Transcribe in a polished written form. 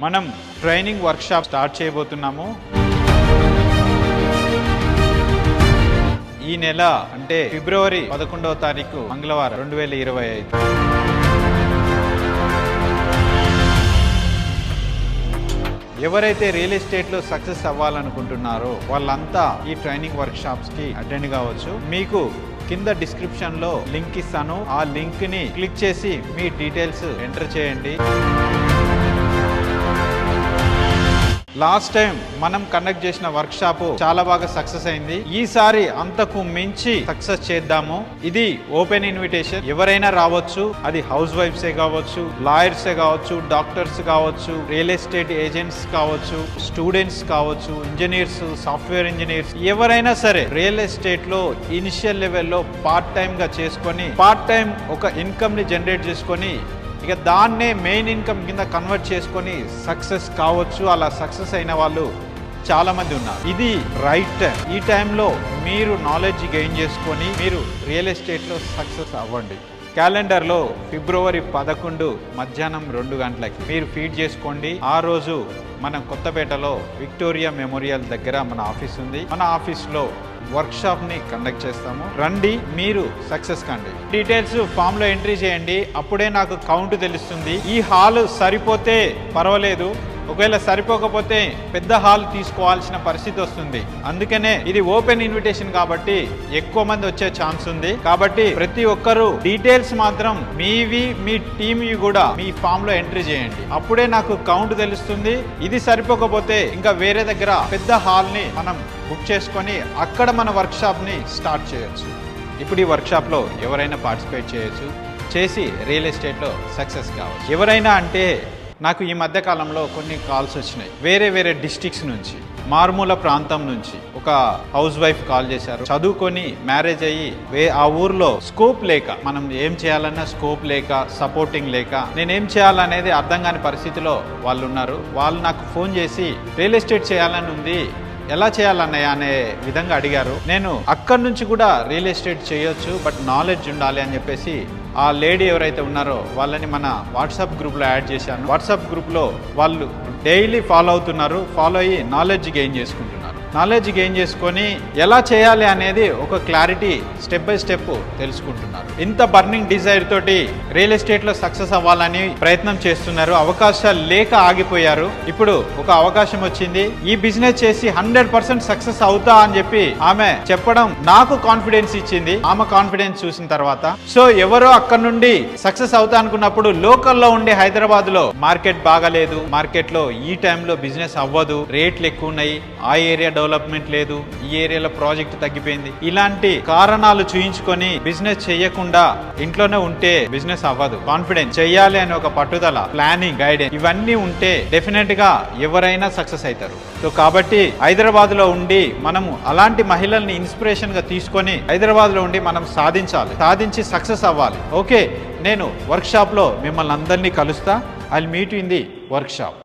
మనం training workshop start చేయబోతున్నాము. ఈ నెల అంటే ఫిబ్రవరి 11వ తారీఖు మంగళవారం 2025. ఎవరైతే రియల్ ఎస్టేట్లో సక్సెస్ అవ్వాలనుకుంటున్నారో వాళ్ళంతా ఈ ట్రైనింగ్ వర్క్షాప్స్కి అటెండ్ కావచ్చు. మీకు కింద డిస్క్రిప్షన్లో లింక్ ఇస్తాను. ఆ లింక్ని క్లిక్ చేసి మీ డీటెయిల్స్ ఎంటర్ చేయండి. లాస్ట్ టైం మనం కండక్ట్ చేసిన వర్క్ షాప్ చాలా బాగా సక్సెస్ అయింది. ఈసారి అంతకు మించి సక్సెస్ చేద్దాము. ఇది ఓపెన్ ఇన్విటేషన్, ఎవరైనా రావచ్చు. అది హౌస్ వైఫ్సే కావచ్చు, లాయర్సే కావచ్చు, డాక్టర్స్ కావచ్చు, రియల్ ఎస్టేట్ ఏజెంట్స్ కావచ్చు, స్టూడెంట్స్ కావచ్చు, ఇంజనీర్స్, సాఫ్ట్వేర్ ఇంజనీర్స్, ఎవరైనా సరే రియల్ ఎస్టేట్ లో ఇనిషియల్ లెవెల్లో పార్ట్ టైం గా చేసుకొని పార్ట్ టైం ఒక ఇన్కమ్ ని జనరేట్ చేసుకొని ఇక దాన్నే మెయిన్ ఇన్కమ్ కింద కన్వర్ట్ చేసుకొని సక్సెస్ కావచ్చు. అలా సక్సెస్ అయిన వాళ్ళు చాలా మంది ఉన్నారు. ఇది రైట్ టైం. ఈ టైంలో మీరు నాలెడ్జ్ గెయిన్ చేసుకొని మీరు రియల్ ఎస్టేట్లో సక్సెస్ అవ్వండి. క్యాలెండర్లో ఫిబ్రవరి 11 మధ్యాహ్నం 2 గంటలకి మీరు ఫీడ్ చేసుకోండి. ఆ రోజు మనం కొత్తపేటలో విక్టోరియా మెమోరియల్ దగ్గర మన ఆఫీస్ ఉంది. మన ఆఫీస్లో వర్క్షాప్ ని కండక్ట్ చేస్తాము. రండి, మీరు సక్సెస్ కండి. డీటెయిల్స్ ఫామ్ లో ఎంట్రీ చేయండి. అప్పుడే నాకు కౌంట్ తెలుస్తుంది. ఈ హాల్ సరిపోతే పర్వాలేదు, ఒకవేళ సరిపోకపోతే పెద్ద హాల్ తీసుకోవాల్సిన పరిస్థితి వస్తుంది. అందుకనే ఇది ఓపెన్ ఇన్విటేషన్ కాబట్టి ఎక్కువ మంది వచ్చే ఛాన్స్ ఉంది. కాబట్టి ప్రతి ఒక్కరూ డీటెయిల్స్ మాత్రం మీవి మీ టీమ్ కూడా మీ ఫామ్ లో ఎంట్రీ చేయండి. అప్పుడే నాకు కౌంట్ తెలుస్తుంది. ఇది సరిపోకపోతే ఇంకా వేరే దగ్గర పెద్ద హాల్ ని మనం బుక్ చేసుకొని అక్కడ మన వర్క్ షాప్ ని స్టార్ట్ చేయొచ్చు. ఇప్పుడు ఈ వర్క్ షాప్ లో ఎవరైనా పార్టిసిపేట్ చేయొచ్చు, చేసి రియల్ ఎస్టేట్ లో సక్సెస్ కావచ్చు. ఎవరైనా అంటే నాకు ఈ మధ్య కాలంలో కొన్ని కాల్స్ వచ్చినాయి వేరే వేరే డిస్ట్రిక్ట్స్ నుంచి, మారుమూల ప్రాంతం నుంచి. ఒక హౌస్ వైఫ్ కాల్ చేశారు. చదువుకొని మ్యారేజ్ అయ్యి ఆ ఊర్లో స్కోప్ లేక, మనం ఏం చేయాలన్నా స్కోప్ లేక, సపోర్టింగ్ లేక, నేనేం చేయాలనేది అర్థం కాని పరిస్థితిలో వాళ్ళు ఉన్నారు. వాళ్ళు నాకు ఫోన్ చేసి రియల్ ఎస్టేట్ చేయాలని ఉంది, ఎలా చేయాలన్నయ్య అనే విధంగా అడిగారు. నేను అక్కడి నుంచి కూడా రియల్ ఎస్టేట్ చేయొచ్చు, బట్ నాలెడ్జ్ ఉండాలి అని చెప్పేసి ఆ లేడీ ఎవరైతే ఉన్నారో వాళ్ళని మన వాట్సాప్ గ్రూప్లో యాడ్ చేశాను. వాట్సాప్ గ్రూప్లో వాళ్ళు డైలీ ఫాలో అవుతున్నారు. ఫాలో అయ్యి నాలెడ్జ్ గెయిన్ చేసుకుంటున్నారు. నాలెడ్జ్ గెయిన్ చేసుకొని ఎలా చేయాలి అనేది ఒక క్లారిటీ స్టెప్ బై స్టెప్ తెలుసుకుంటున్నారు. ఇంత బర్నింగ్ డిజైర్ తోటి రియల్ ఎస్టేట్లో సక్సెస్ అవ్వాలని ప్రయత్నం చేస్తున్నారు. అవకాశాలు లేక ఆగిపోయారు. ఇప్పుడు ఒక అవకాశం వచ్చింది. ఈ బిజినెస్ చేసి 100% సక్సెస్ అవుతా అని చెప్పి ఆమె చెప్పడం నాకు కాన్ఫిడెన్స్ ఇచ్చింది. ఆమె కాన్ఫిడెన్స్ చూసిన తర్వాత సో ఎవరో అక్కడ నుండి సక్సెస్ అవుతా అనుకున్నప్పుడు లోకల్లో ఉండే హైదరాబాద్ లో మార్కెట్ బాగాలేదు, మార్కెట్ లో ఈ టైంలో బిజినెస్ అవ్వదు, రేట్లు ఎక్కువ ఉన్నాయి, ఆ ఏరియా డెవలప్మెంట్ లేదు, ఈ ఏరియాలో ప్రాజెక్ట్ తగ్గిపోయింది, ఇలాంటి కారణాలు చూయించుకొని బిజినెస్ చేయకుండా ఇంట్లోనే ఉంటే బిజినెస్ అవ్వదు. కాన్ఫిడెన్స్ చేయాలి అని ఒక పట్టుదల, ప్లానింగ్, గైడెన్స్ ఇవన్నీ ఉంటే డెఫినెట్ గా ఎవరైనా సక్సెస్ అవుతారు. సో కాబట్టి హైదరాబాద్ లో ఉండి మనము అలాంటి మహిళల్ని ఇన్స్పిరేషన్ గా తీసుకొని హైదరాబాద్ లో ఉండి మనం సాధించి సక్సెస్ అవ్వాలి. ఓకే, నేను వర్క్ షాప్ లో మిమ్మల్ని అందరినీ కలుస్తా. I will meet you in the work shop.